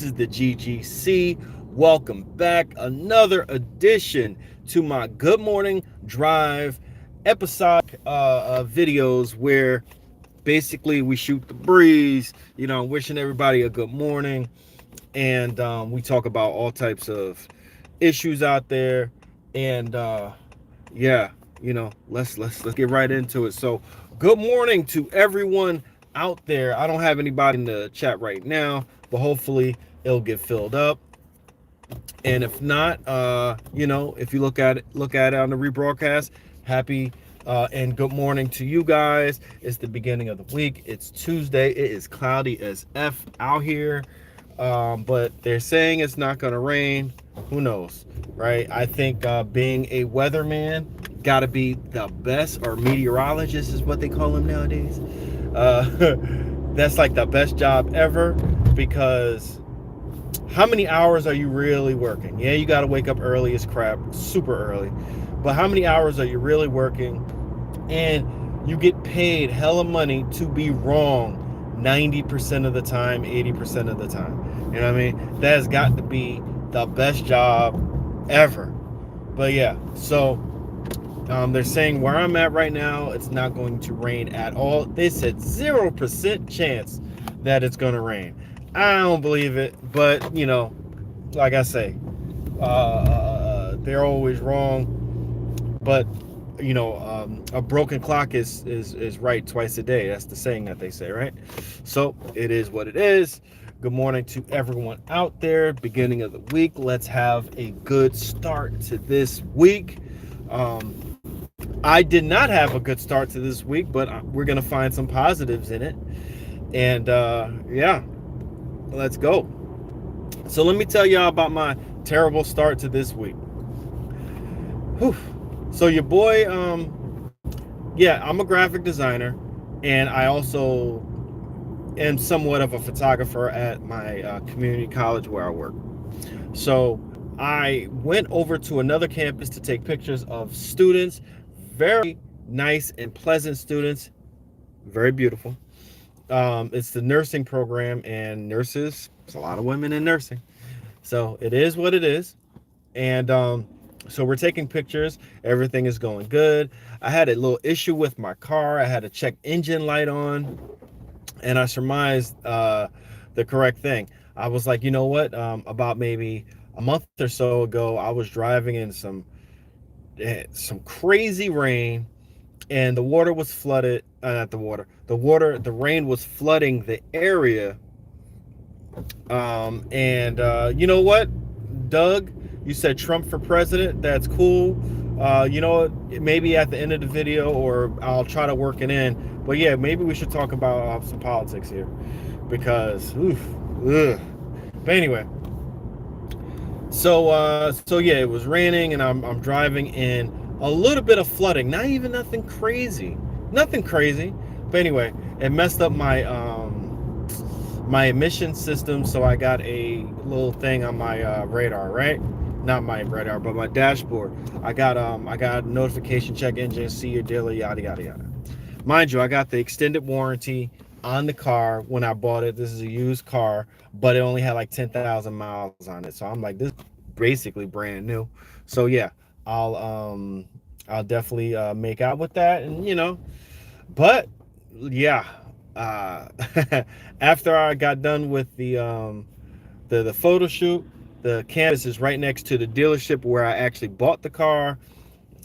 This is the GGC. Welcome back. Another edition to my Good Morning Drive episode videos where basically we shoot the breeze, wishing everybody a good morning. And we talk about all types of issues out there. And yeah, let's get right into it. So good morning to everyone out there. I don't have anybody in the chat right now, but hopefully it'll get filled up. And if not, if you look at it on the rebroadcast, happy and good morning to you guys. It's the beginning of the week. It's Tuesday. It is cloudy as F out here. But they're saying it's not going to rain. Who knows, right? I think being a weatherman, got to be the best, or meteorologist is what they call them nowadays. That's like the best job ever, because how many hours are you really working? Yeah, you got to wake up early as crap, super early. But how many hours are you really working? And you get paid hella money to be wrong 90% of the time, 80% of the time. You know what I mean? That has got to be the best job ever. But yeah, so they're saying where I'm at right now, it's not going to rain at all. They said 0% chance that it's going to rain. I don't believe it, but like I say, they're always wrong. But a broken clock is right twice a day. That's the saying that they say, right? So it is what it is. Good morning to everyone out there. Beginning of the week. Let's have a good start to this week. I did not have a good start to this week, but we're gonna find some positives in it. And yeah, let's go. So let me tell y'all about my terrible start to this week. Whew. So your boy, I'm a graphic designer, and I also am somewhat of a photographer at my community college where I work. So I went over to another campus to take pictures of students, very nice and pleasant students, very beautiful. It's the nursing program, and nurses, there's a lot of women in nursing. So it is what it is. And so we're taking pictures. Everything is going good. I had a little issue with my car. I had a check engine light on, and I surmised the correct thing. I was like, you know what? About maybe a month or so ago, I was driving in some crazy rain, and the water was flooded. The rain was flooding the area. You know what, Doug? You said Trump for president. That's cool. Maybe at the end of the video, or I'll try to work it in. But yeah, maybe we should talk about some politics here, because ugh. But anyway, so yeah, it was raining, and I'm driving in a little bit of flooding. Not even nothing crazy. But anyway, it messed up my my emission system. So I got a little thing on my radar, right? Not my radar, but my dashboard. I got notification, check engine, see your dealer, yada yada yada. Mind you, I got the extended warranty on the car when I bought it. This is a used car, but it only had like 10,000 miles on it. So I'm like, this is basically brand new. So yeah, I'll definitely make out with that, and but yeah, after I got done with the photo shoot, the campus is right next to the dealership where I actually bought the car.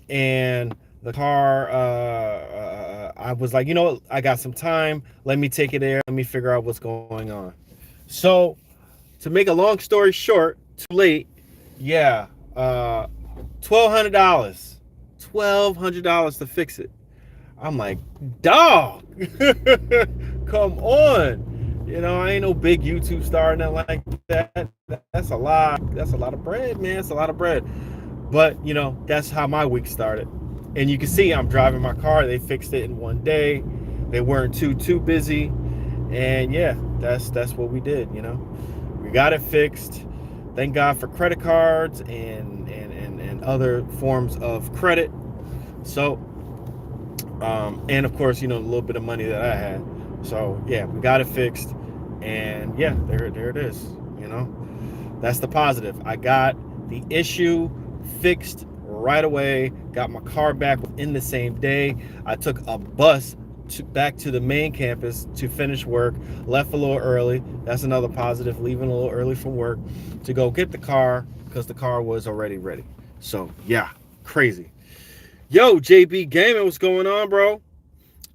And the car, I was like, I got some time. Let me take it there. Let me figure out what's going on. So to make a long story short, too late. Yeah, $1,200 to fix it. I'm like, dog, come on. I ain't no big YouTube star or nothing like that. That's a lot of bread, man. It's a lot of bread. But that's how my week started. And you can see I'm driving my car. They fixed it in one day. They weren't too busy. And yeah, that's what we did. We got it fixed. Thank God for credit cards and other forms of credit. So and of course, a little bit of money that I had. So yeah, we got it fixed, and yeah, there it is. You know, that's the positive. I got the issue fixed right away. Got my car back within the same day. I took a bus back to the main campus to finish work. Left a little early. That's another positive. Leaving a little early from work to go get the car because the car was already ready. So yeah, crazy. Yo, JB Gaming, what's going on, bro?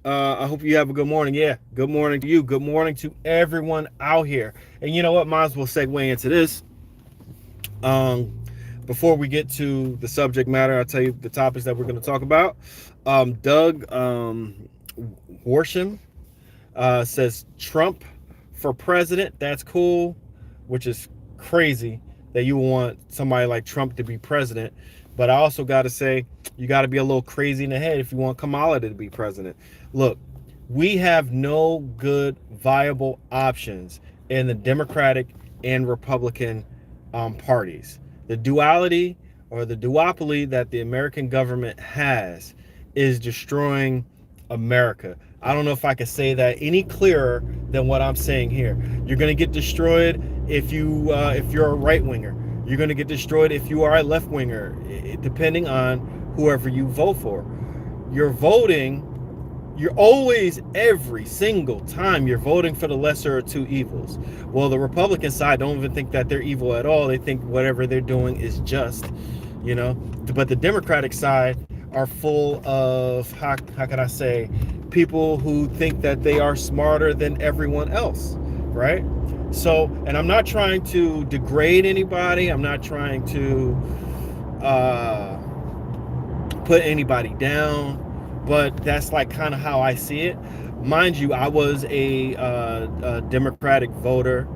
I hope you have a good morning. Yeah, good morning to you. Good morning to everyone out here. And you know what? Might as well segue into this. Before we get to the subject matter, I'll tell you the topics that we're going to talk about. Doug Worsham says Trump for president. That's cool, which is crazy that you want somebody like Trump to be president. But I also got to say, you got to be a little crazy in the head if you want Kamala to be president. Look, we have no good viable options in the Democratic and Republican parties. The duality or the duopoly that the American government has is destroying America. I don't know if I can say that any clearer than what I'm saying here. You're going to get destroyed if you're a right winger. You're going to get destroyed if you are a left winger, depending on whoever you vote for. You're voting. You're always, every single time, you're voting for the lesser of two evils. Well, the Republican side don't even think that they're evil at all. They think whatever they're doing is just, you know. But the Democratic side are full of, how can I say, people who think that they are smarter than everyone else, right? So, and I'm not trying to degrade anybody. I'm not trying to put anybody down. But that's like kind of how I see it. Mind you, I was a Democratic voter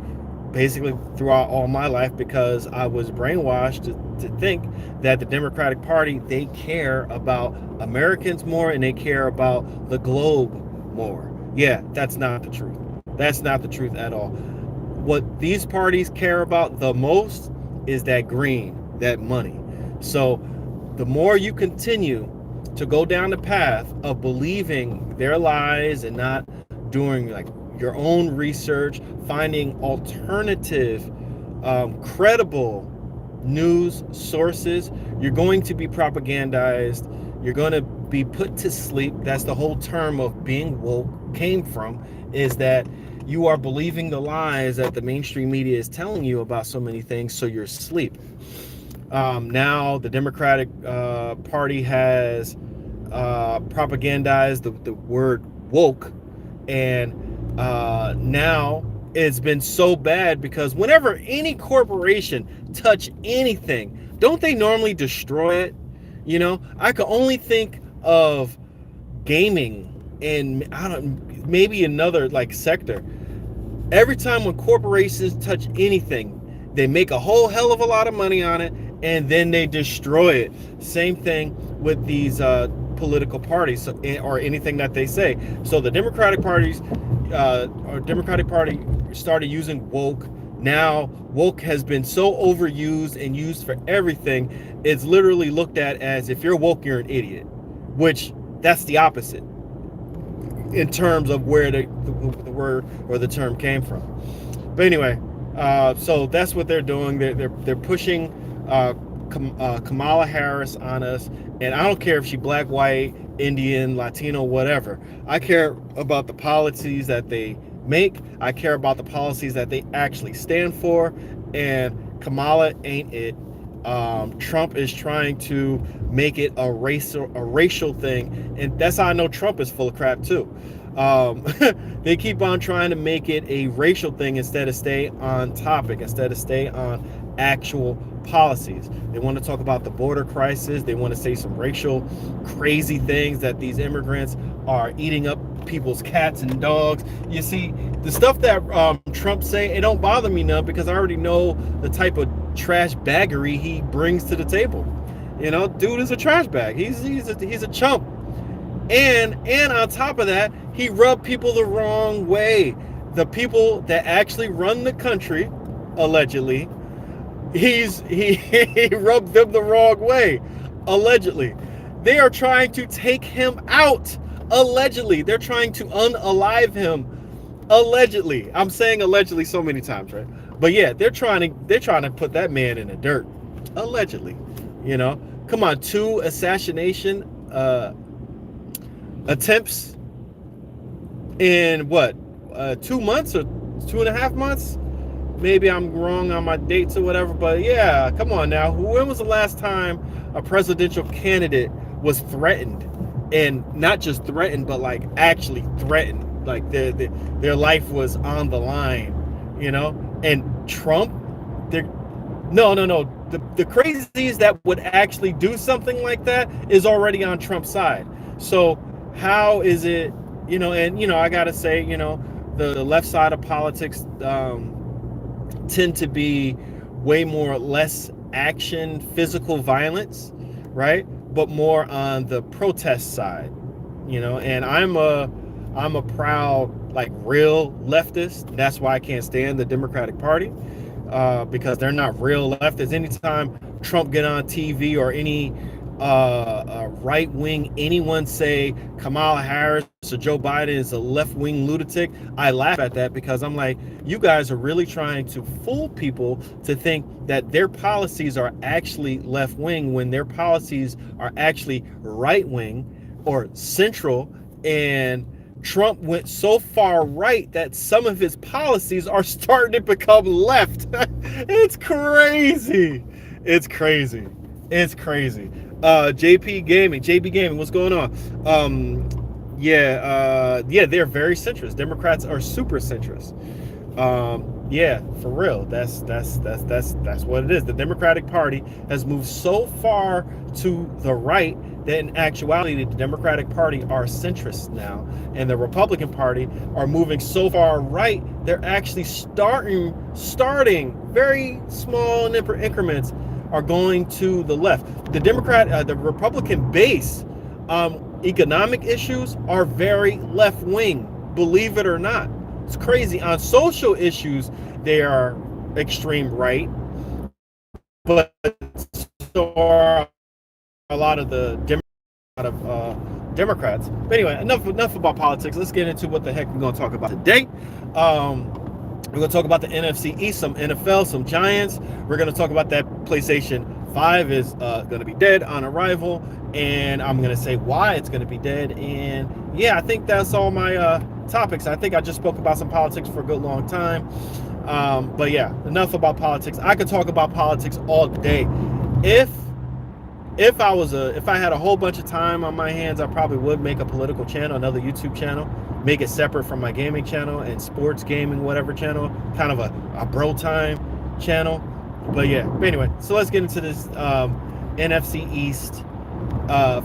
basically throughout all my life because I was brainwashed to think that the Democratic Party, they care about Americans more and they care about the globe more. Yeah, that's not the truth. That's not the truth at all. What these parties care about the most is that green, that money. So the more you continue to go down the path of believing their lies and not doing like your own research, finding alternative, credible news sources, you're going to be propagandized. You're going to be put to sleep. That's the whole term of being woke came from, is that you are believing the lies that the mainstream media is telling you about so many things, so you're asleep. Now the Democratic Party has propagandized the word woke, and now it's been so bad because whenever any corporation touch anything, don't they normally destroy it? You know, I could only think of gaming and maybe another like sector. Every time when corporations touch anything, they make a whole hell of a lot of money on it and then they destroy it. Same thing with these political parties or anything that they say. So the Democratic Party started using woke. Now woke has been so overused and used for everything. It's literally looked at as, if you're woke, you're an idiot, which that's the opposite in terms of where the word or the term came from. But anyway, so that's what they're doing. They're pushing Kamala Harris on us, and I don't care if she's black, white, Indian, Latino, whatever. I care about the policies that they make. I care about the policies that they actually stand for, and Kamala ain't it. Trump is trying to make it a racial thing, and that's how I know Trump is full of crap too. They keep on trying to make it a racial thing instead of stay on topic, instead of stay on actual policies. They want to talk about the border crisis. They want to say some racial crazy things, that these immigrants are eating up people's cats and dogs. You see, the stuff that Trump say, it don't bother me none, because I already know the type of trash baggery he brings to the table. You know, dude is a trash bag. He's a chump. And on top of that, he rubbed people the wrong way. The people that actually run the country, allegedly, he rubbed them the wrong way, allegedly. They are trying to take him out, allegedly. They're trying to unalive him, allegedly. I'm saying allegedly so many times, right? But yeah, they're trying to put that man in the dirt, allegedly. You know, come on, two assassination attempts in what 2 months or 2.5 months. Maybe I'm wrong on my dates or whatever, but yeah, come on now. When was the last time a presidential candidate was threatened, and not just threatened, but like actually threatened, like their life was on the line, you know? And Trump, they're no. The crazies that would actually do something like that is already on Trump's side. So how is it, and I gotta say, the left side of politics tend to be way more less action, physical violence, right? But more on the protest side, and I'm a proud, like, real leftist. That's why I can't stand the Democratic Party, because they're not real leftists. Anytime Trump get on TV or any right wing, anyone say Kamala Harris or Joe Biden is a left wing lunatic, I laugh at that, because I'm like, you guys are really trying to fool people to think that their policies are actually left wing when their policies are actually right wing or central. And Trump went so far right that some of his policies are starting to become left. It's crazy. It's crazy. It's crazy. JB Gaming, what's going on? They're very centrist. Democrats are super centrist. Yeah, for real. That's what it is. The Democratic Party has moved so far to the right that in actuality the Democratic Party are centrist now, and the Republican Party are moving so far right they're actually starting very small increments are going to the left. The Republican base, economic issues are very left wing, believe it or not. It's crazy. On social issues, they are extreme right, but so are a lot of the Democrats. But anyway, enough about politics. Let's get into what the heck we're going to talk about today. We're going to talk about the NFC East, some NFL, some Giants. We're going to talk about that PlayStation 5 is going to be dead on arrival, and I'm going to say why it's going to be dead. And yeah, I think that's all my topics. I think I just spoke about some politics for a good long time. But yeah, enough about politics. I could talk about politics all day. If I had a whole bunch of time on my hands, I probably would make a political channel, another YouTube channel, make it separate from my gaming channel and sports gaming, whatever channel, kind of a bro time channel. But yeah, but anyway, so let's get into this NFC East.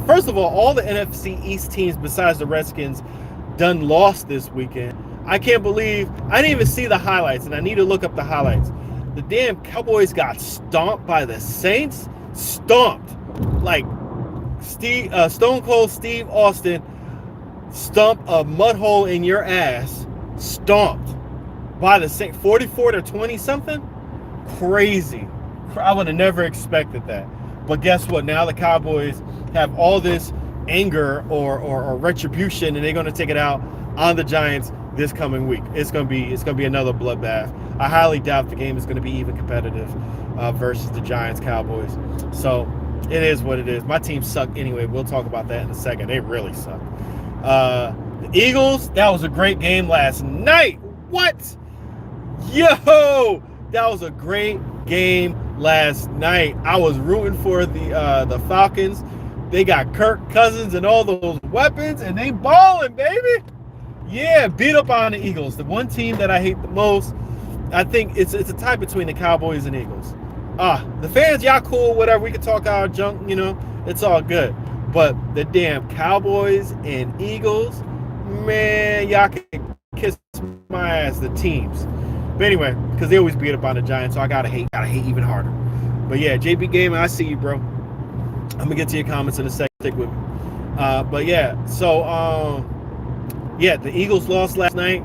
First of all the NFC East teams besides the Redskins done lost this weekend. I can't believe, I didn't even see the highlights, and I need to look up the highlights. The damn Cowboys got stomped by the Saints. Stomped. Like Stone Cold Steve Austin stumped a mud hole in your ass. Stomped by the Saints. 44-20 something. Crazy. I would have never expected that. But guess what? Now the Cowboys have all this anger or retribution, and they're going to take it out on the Giants this coming week. It's going to be another bloodbath. I highly doubt the game is going to be even competitive versus the Giants Cowboys. So it is what it is. My team sucked anyway. We'll talk about that in a second. They really suck. The Eagles, that was a great game last night. What? Yo, that was a great game last night. I was rooting for the Falcons. They got Kirk Cousins and all those weapons, and they balling, baby. Yeah, beat up on the Eagles. The one team that I hate the most. I think it's a tie between the Cowboys and Eagles. The fans, y'all cool, whatever. We can talk our junk, it's all good. But the damn Cowboys and Eagles, man, y'all can kiss my ass, the teams. But anyway, because they always beat up on the Giants, so I gotta hate even harder. But yeah, JB Gaming, I see you, bro. I'm gonna get to your comments in a second. Stick with me. But yeah, so the Eagles lost last night,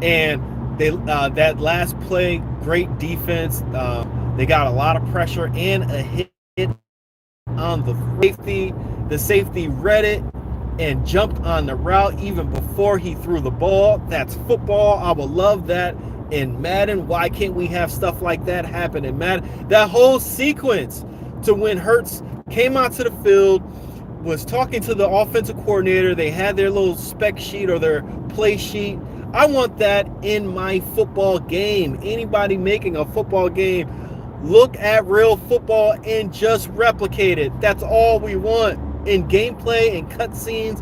and they that last play, great defense. They got a lot of pressure and a hit on the safety. The safety read it and jumped on the route even before he threw the ball. That's football. I would love that in Madden. Why can't we have stuff like that happen in Madden? That whole sequence to when Hurts came onto the field, was talking to the offensive coordinator. They had their little spec sheet or their play sheet. I want that in my football game. Anybody making a football game, look at real football and just replicate it. That's all we want in gameplay and cutscenes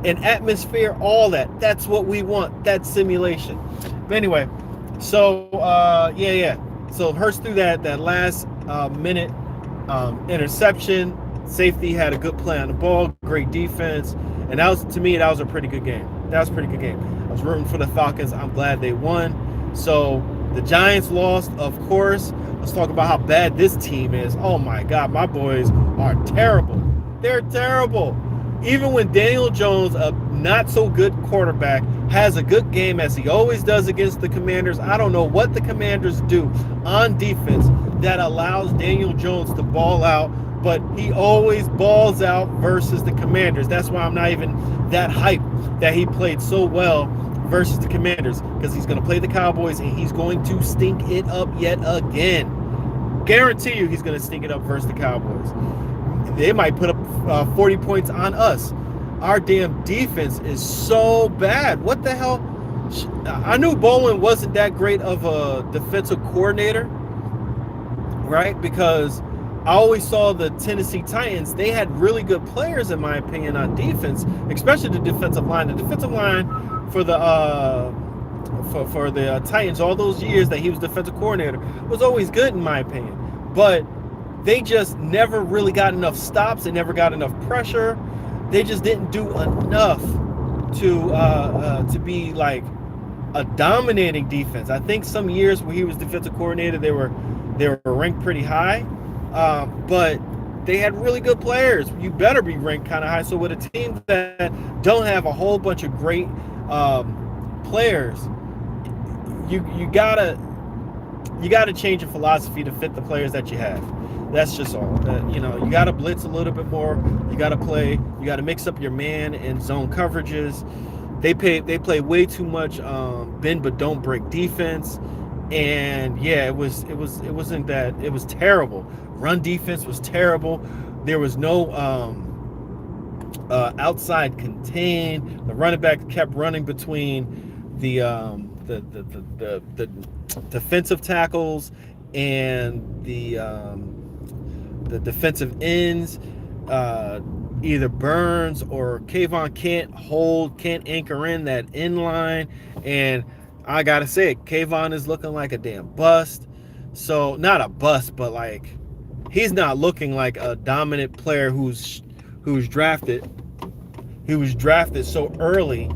and atmosphere, all that. That's what we want. That's simulation. But anyway, so yeah. So Hurts threw that last minute interception. Safety had a good play on the ball, great defense, and that was, to me, that was a pretty good game. That was a pretty good game. I was rooting for the Falcons. I'm glad they won. So the Giants lost, of course. Let's talk about how bad this team is. Oh my God, my boys are terrible. They're terrible. Even when Daniel Jones, a not so good quarterback, has a good game as he always does against the Commanders, I don't know what the Commanders do on defense that allows Daniel Jones to ball out, but he always balls out versus the Commanders. That's why I'm not even that hyped that he played so well versus the Commanders, because he's going to play the Cowboys and he's going to stink it up yet again. Guarantee you he's going to stink it up versus the Cowboys. They might put up 40 points on us. Our damn defense is so bad. What the hell? I knew Bowen wasn't that great of a defensive coordinator, right? Because I always saw the Tennessee Titans. They had really good players, in my opinion, on defense, especially the defensive line. The defensive line for the Titans, all those years that he was defensive coordinator, was always good, in my opinion. But they just never really got enough stops. They never got enough pressure. They just didn't do enough to be like a dominating defense. I think some years where he was defensive coordinator, they were ranked pretty high, but they had really good players. You better be ranked kind of high. So with a team that don't have a whole bunch of great players, you gotta change your philosophy to fit the players that you have. That's just all. You got to blitz a little bit more. You got to mix up your man and zone coverages. They play way too much bend but don't break defense. And yeah, it wasn't that. It was terrible. Run defense was terrible. There was no outside contain. The running back kept running between the defensive tackles and the defensive ends. Either Burns or Kayvon can't anchor in that end line, and I gotta say it, Kayvon is looking like a damn bust. So not a bust, but like he's not looking like a dominant player who's drafted. He was drafted so early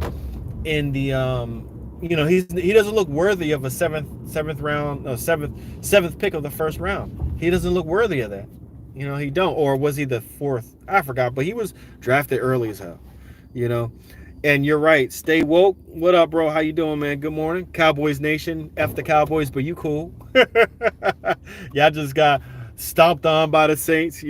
in the he doesn't look worthy of a seventh pick of the first round. He doesn't look worthy of that. He don't. Or was he the fourth? I forgot, but he was drafted early as hell. And you're right. Stay woke. What up, bro? How you doing, man? Good morning. Cowboys Nation. F the Cowboys, but you cool. Y'all just got stomped on by the Saints,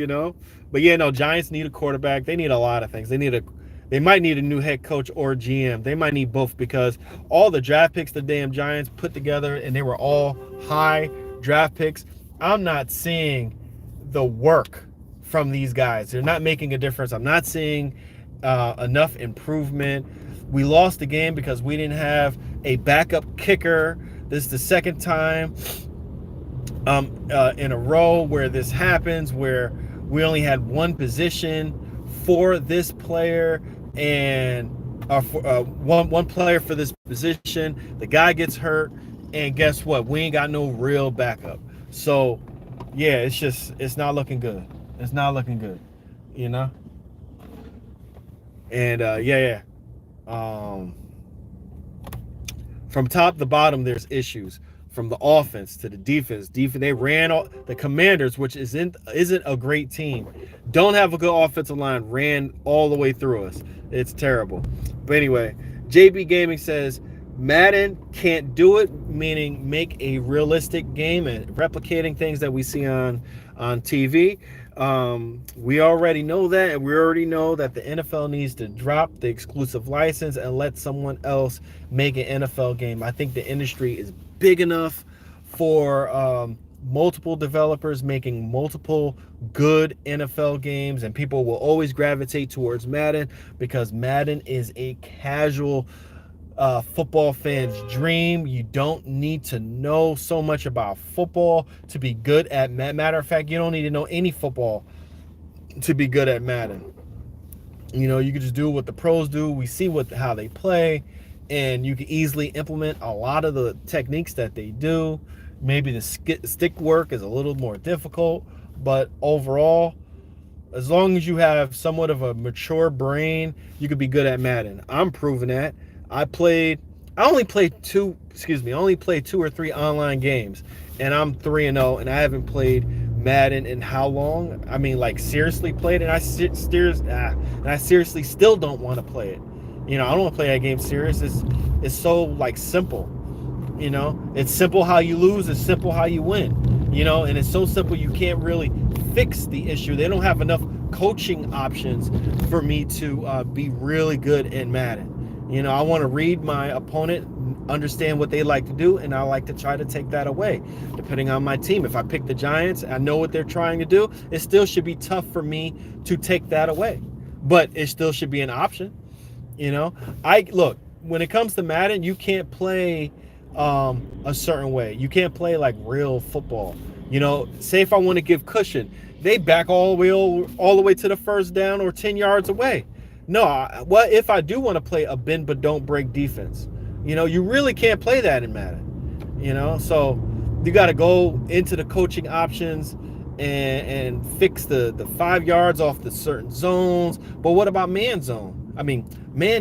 But yeah, no, Giants need a quarterback. They need a lot of things. They might need a new head coach or GM. They might need both, because all the draft picks the damn Giants put together, and they were all high draft picks. I'm not seeing the work from these guys. They're not making a difference. I'm not seeing enough improvement. We lost the game because we didn't have a backup kicker. This is the second time in a row where this happens, where we only had one position for this player, and one player for this position. The guy gets hurt, and guess what? We ain't got no real backup. So yeah, it's not looking good. It's not looking good, And from top to bottom, there's issues. From the offense to the defense. They ran the Commanders, which isn't a great team. Don't have a good offensive line. Ran all the way through us. It's terrible. But anyway, JB Gaming says Madden can't do it, meaning make a realistic game and replicating things that we see on TV. We already know that, and we already know that the NFL needs to drop the exclusive license and let someone else make an NFL game. I think the industry is big enough for multiple developers making multiple good NFL games, and people will always gravitate towards Madden because Madden is a casual football fan's dream. You don't need to know so much about football to be good at Madden. Matter of fact, you don't need to know any football to be good at Madden. You know, you can just do what the pros do. We see how they play, and you can easily implement a lot of the techniques that they do. Maybe the stick work is a little more difficult, but overall, as long as you have somewhat of a mature brain, you could be good at Madden. I'm proving that. I only played two or three online games, and I'm 3-0, and I haven't played Madden in how long? I mean, like, seriously played it, and I seriously still don't want to play it. You know, I don't want to play that game serious. It's so, like, simple. You know, it's simple how you lose, it's simple how you win. You know, and it's so simple you can't really fix the issue. They don't have enough coaching options for me to be really good in Madden. You know, I want to read my opponent, understand what they like to do, and I like to try to take that away, depending on my team. If I pick the Giants, I know what they're trying to do. It still should be tough for me to take that away, but it still should be an option. You know, look, when it comes to Madden, you can't play a certain way. You can't play like real football. You know, say if I want to give cushion, they back all the way to the first down or 10 yards away. No, what if I do want to play a bend but don't break defense? You know, you really can't play that in Madden. You know, so you got to go into the coaching options and fix the 5 yards off the certain zones. But what about man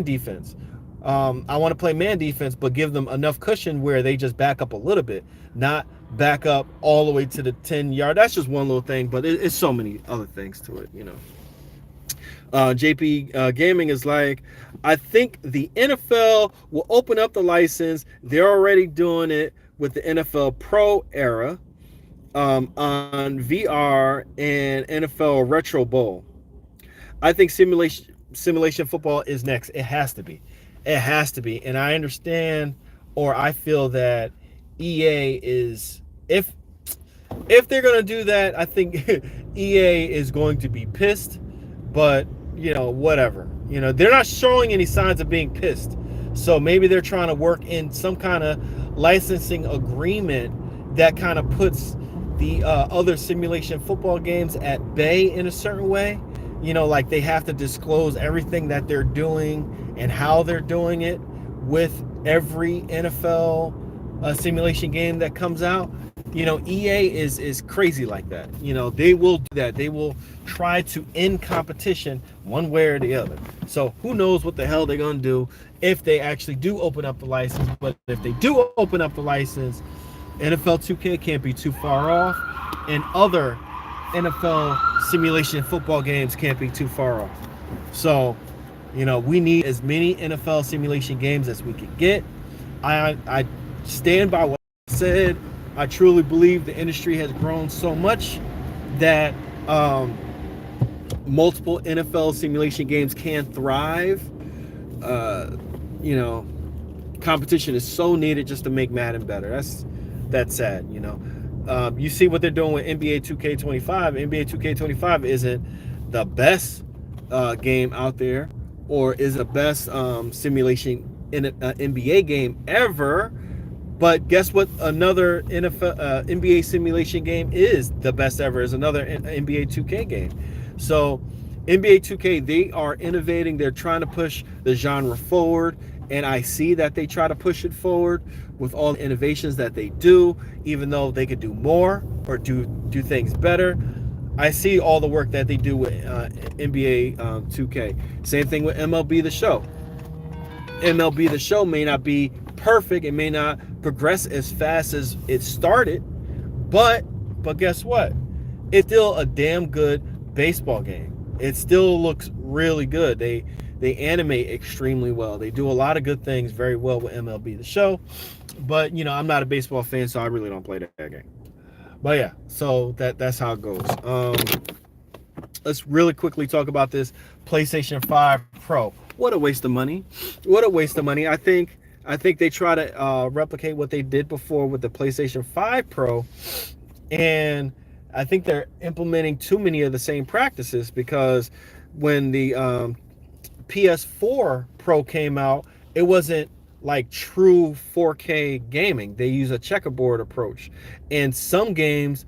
defense? I want to play man defense, but give them enough cushion where they just back up a little bit, not back up all the way to the 10-yard. That's just one little thing, but it's so many other things to it, you know. JP Gaming is like, I think the NFL will open up the license. They're already doing it with the NFL Pro era on VR and NFL Retro Bowl. I think simulation football is next. It has to be. It has to be. And I understand, or I feel that EA is, if they're going to do that, I think EA is going to be pissed. But, you know, whatever. You know, they're not showing any signs of being pissed. So maybe they're trying to work in some kind of licensing agreement that kind of puts the other simulation football games at bay in a certain way. You know, like they have to disclose everything that they're doing and how they're doing it with every NFL simulation game that comes out. You know, EA is crazy like that. You know, they will do that. They will try to end competition one way or the other. So who knows what the hell they're going to do if they actually do open up the license. But if they do open up the license, NFL 2K can't be too far off, and other NFL simulation football games can't be too far off. So, you know, we need as many NFL simulation games as we can get. I stand by what I said. I truly believe the industry has grown so much that multiple NFL simulation games can thrive. You know, competition is so needed just to make Madden better. That's sad, you know. You see what they're doing with NBA 2K25. NBA 2K25 isn't the best game out there, or is the best simulation in an NBA game ever. But guess what? Another NBA simulation game is the best ever. Is another NBA 2K game. So NBA 2K, they are innovating. They're trying to push the genre forward, and I see that they try to push it forward with all the innovations that they do. Even though they could do more or do things better, I see all the work that they do with NBA 2K. Same thing with MLB The Show. MLB The Show may not be perfect, it may not progress as fast as it started, but guess what? It's still a damn good baseball game. It still looks really good. They animate extremely well. They do a lot of good things very well with MLB The Show. But you know, I'm not a baseball fan, so I really don't play that game. But yeah, so that's how it goes. Let's really quickly talk about this PlayStation 5 Pro. What a waste of money. What a waste of money. I think I think they try to replicate what they did before with the PlayStation 5 Pro, and I think they're implementing too many of the same practices because when the PS4 Pro came out, it wasn't like true 4K gaming. They use a checkerboard approach, and some games,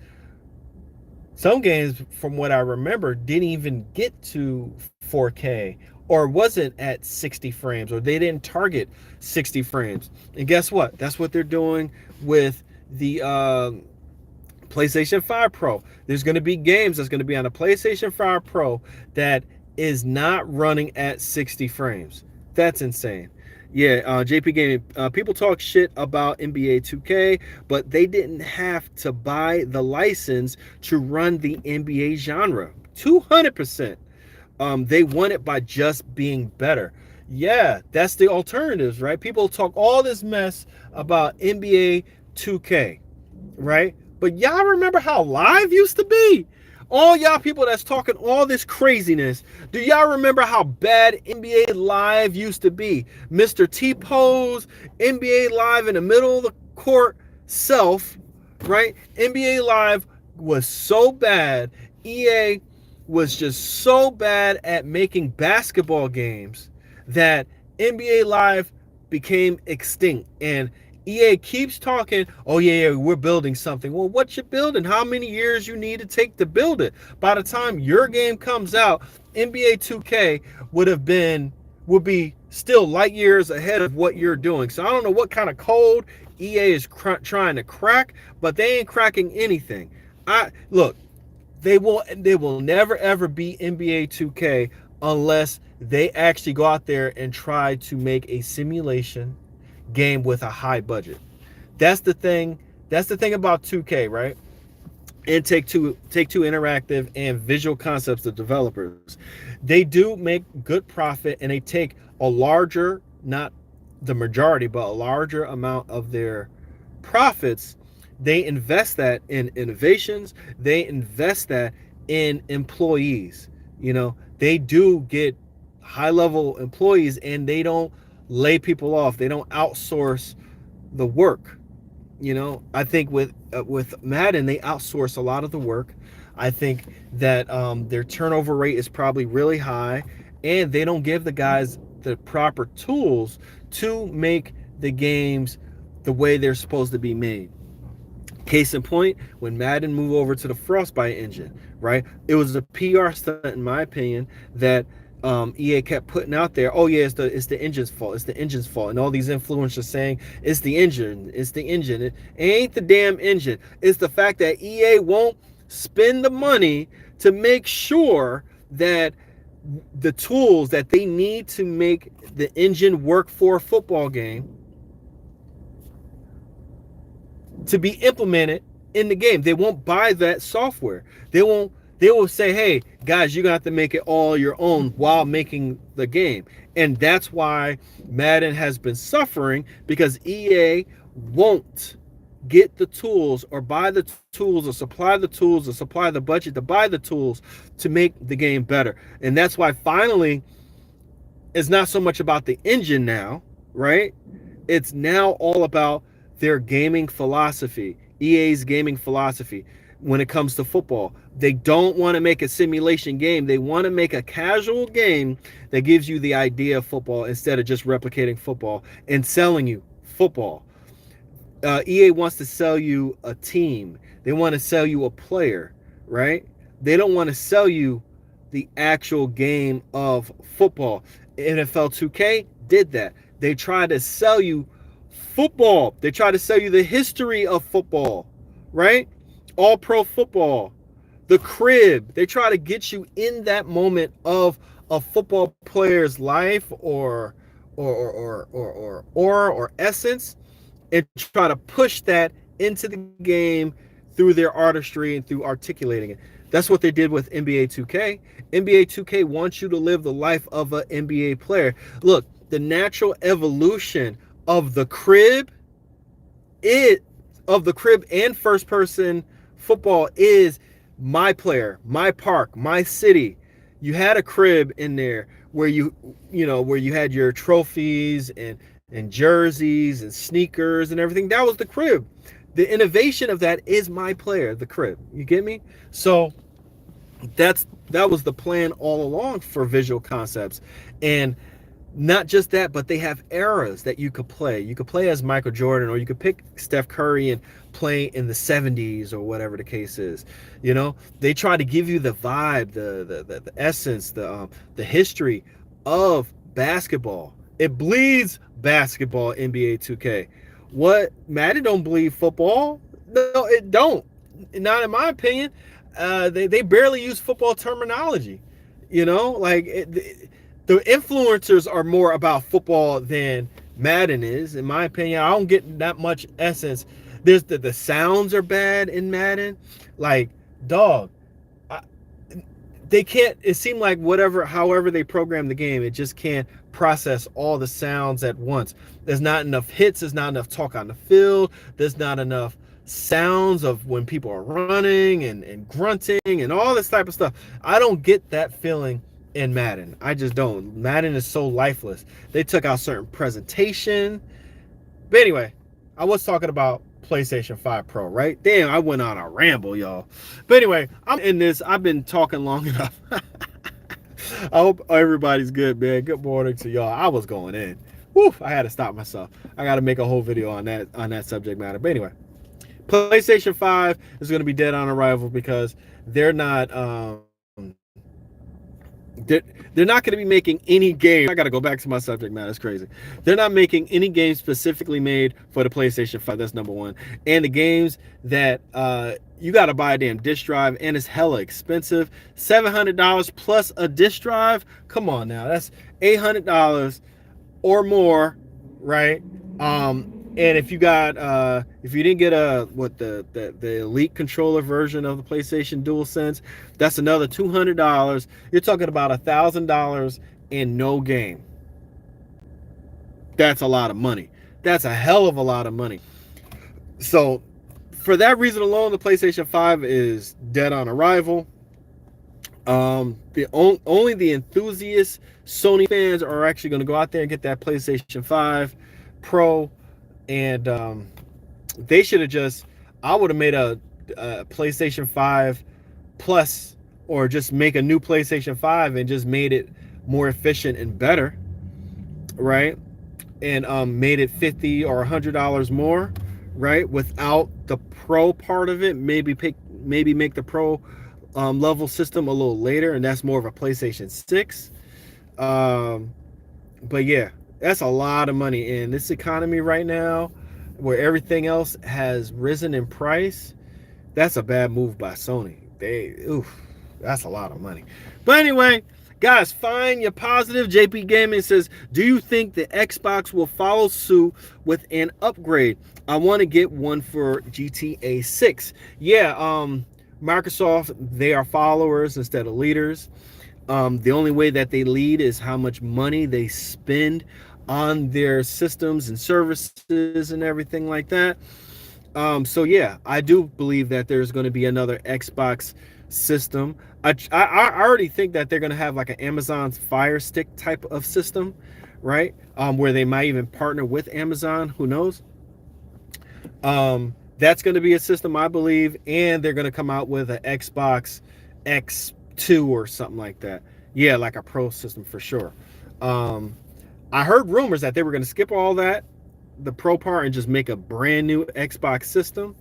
from what I remember, didn't even get to 4K or wasn't at 60 frames, or they didn't target 60 frames. And guess what? That's what they're doing with the PlayStation 5 Pro. There's going to be games that's going to be on a PlayStation 5 Pro that is not running at 60 frames. That's insane. Yeah, JP Gaming. People talk shit about NBA 2K, but they didn't have to buy the license to run the NBA genre. 200%. They won it by just being better. Yeah, that's the alternatives, right? People talk all this mess about NBA 2K, right? But y'all remember how live used to be? All y'all people that's talking all this craziness, do y'all remember how bad NBA Live used to be? Mr. T-Pose, NBA Live in the middle of the court self, right? NBA Live was so bad. EA was just so bad at making basketball games that NBA Live became extinct. And EA keeps talking, oh yeah, we're building something. Well, what you building? How many years you need to take to build it? By the time your game comes out, NBA 2K would be still light years ahead of what you're doing. So I don't know what kind of code EA is trying to crack, but they ain't cracking anything. Look, they will never ever be NBA 2K unless they actually go out there and try to make a simulation game with a high budget. That's the thing. That's the thing about 2K, right? And Take-Two Interactive and Visual Concepts, the developers. They do make good profit, and they take a larger, not the majority, but a larger amount of their profits. They invest that in innovations. They invest that in employees. They do get high-level employees, and they don't lay people off. They don't outsource the work. I think with Madden, they outsource a lot of the work. I think that their turnover rate is probably really high, and they don't give the guys the proper tools to make the games the way they're supposed to be made. Case in point, when Madden moved over to the Frostbite engine, right? It was a PR stunt, in my opinion, that EA kept putting out there. Oh yeah, it's the engine's fault. It's the engine's fault, and all these influencers saying it's the engine. It's the engine. It ain't the damn engine. It's the fact that EA won't spend the money to make sure that the tools that they need to make the engine work for a football game to be implemented in the game. They won't buy that software. They will say, hey, guys, you're going to have to make it all your own while making the game. And that's why Madden has been suffering, because EA won't get the tools or buy the tools or supply the tools or supply the budget to buy the tools to make the game better. And that's why finally it's not so much about the engine now, right? It's now all about their gaming philosophy, EA's gaming philosophy. When it comes to football, they don't want to make a simulation game. They want to make a casual game that gives you the idea of football instead of just replicating football and selling you football. EA wants to sell you a team. They want to sell you a player, right? They don't want to sell you the actual game of football. NFL 2K did that. They tried to sell you football. They tried to sell you the history of football, right? All pro football, the crib. They try to get you in that moment of a football player's life or essence, and try to push that into the game through their artistry and through articulating it. That's what they did with NBA 2K. NBA 2K wants you to live the life of an NBA player. Look, the natural evolution of the crib, and first person football is my player, my park, my city. You had a crib in there where you had your trophies and and jerseys and sneakers and everything. That was the crib. The innovation of that is my player, the crib. You get me? So that was the plan all along for Visual Concepts. And not just that, but they have eras that you could play. You could play as Michael Jordan, or you could pick Steph Curry and play in the 70s or whatever the case is. You know, they try to give you the vibe, the essence, the history of basketball. It bleeds basketball, NBA 2K. What, Madden don't bleed football? No, it don't. Not in my opinion. They barely use football terminology. You know, like the influencers are more about football than Madden is, in my opinion. I don't get that much essence. There's the sounds are bad in Madden. Like, dog, they can't. It seemed like however they program the game, it just can't process all the sounds at once. There's not enough hits. There's not enough talk on the field. There's not enough sounds of when people are running and grunting and all this type of stuff. I don't get that feeling in Madden. I just don't. Madden is so lifeless. They took out certain presentation. But anyway, I was talking about PlayStation 5 Pro, right? Damn, I went on a ramble, y'all. But anyway, I'm in this. I've been talking long enough. I hope everybody's good, man. Good morning to y'all. I was going in. Woo, I had to stop myself. I got to make a whole video on that subject matter. But anyway, PlayStation 5 is going to be dead on arrival because they're not they're not going to be making any game. I got to go back to my subject matter. It's crazy. They're not making any games specifically made for the PlayStation 5. That's number one. And the games that you got to buy a damn disc drive, and it's hella expensive. $700 plus a disc drive. Come on now, that's $800 or more, right? And if you got if you didn't get the Elite controller version of the PlayStation DualSense, that's another $200. You're talking about $1,000 in no game. That's a lot of money. That's a hell of a lot of money. So for that reason alone, the PlayStation 5 is dead on arrival. Only the enthusiast Sony fans are actually going to go out there and get that PlayStation 5 Pro. And they should have I would have made a PlayStation 5 Plus, or just make a new PlayStation 5 and just made it more efficient and better, right? And made it $50 or $100 more, right? Without the Pro part of it. Maybe make the Pro level system a little later, and that's more of a PlayStation 6. But yeah. That's a lot of money in this economy right now, where everything else has risen in price. That's a bad move by Sony. That's a lot of money. But anyway, guys, find your positive. JP Gaming says, do you think the Xbox will follow suit with an upgrade? I want to get one for GTA 6. Yeah, Microsoft, they are followers instead of leaders. The only way that they lead is how much money they spend on their systems and services and everything like that. So yeah, I do believe that there's going to be another Xbox system. I already think that they're going to have like an Amazon's Fire Stick type of system, right? Where they might even partner with Amazon. Who knows? That's going to be a system, I believe, and they're going to come out with an Xbox X2 or something like that. Yeah, like a Pro system for sure. I heard rumors that they were going to skip all that, the Pro part, and just make a brand new Xbox system.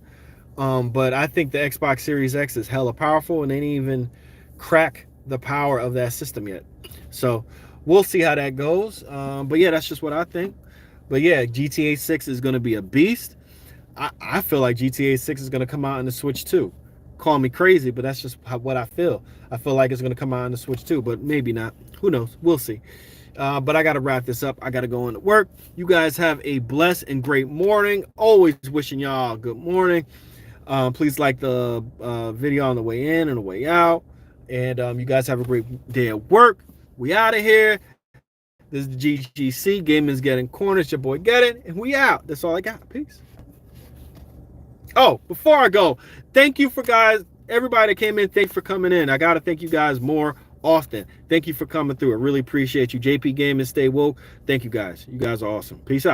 But I think the Xbox Series X is hella powerful, and they didn't even crack the power of that system yet. So we'll see how that goes. But yeah, that's just what I think. But yeah, GTA 6 is going to be a beast. I feel like GTA 6 is going to come out on the Switch too. Call me crazy, but that's just what I feel. I feel like it's going to come out on the Switch too, but maybe not. Who knows? We'll see. But I got to wrap this up. I got to go into work. You guys have a blessed and great morning. Always wishing y'all a good morning. Please like the video on the way in and the way out. And you guys have a great day at work. We out of here. This is the GGC. Gaming's Getting Corners. Your boy Get It. And we out. That's all I got. Peace. Oh, before I go, thank you for everybody that came in. Thanks for coming in. I got to thank you guys more often. Thank you for coming through. I really appreciate you. JP Gaming, stay woke. Thank you guys. You guys are awesome. Peace out.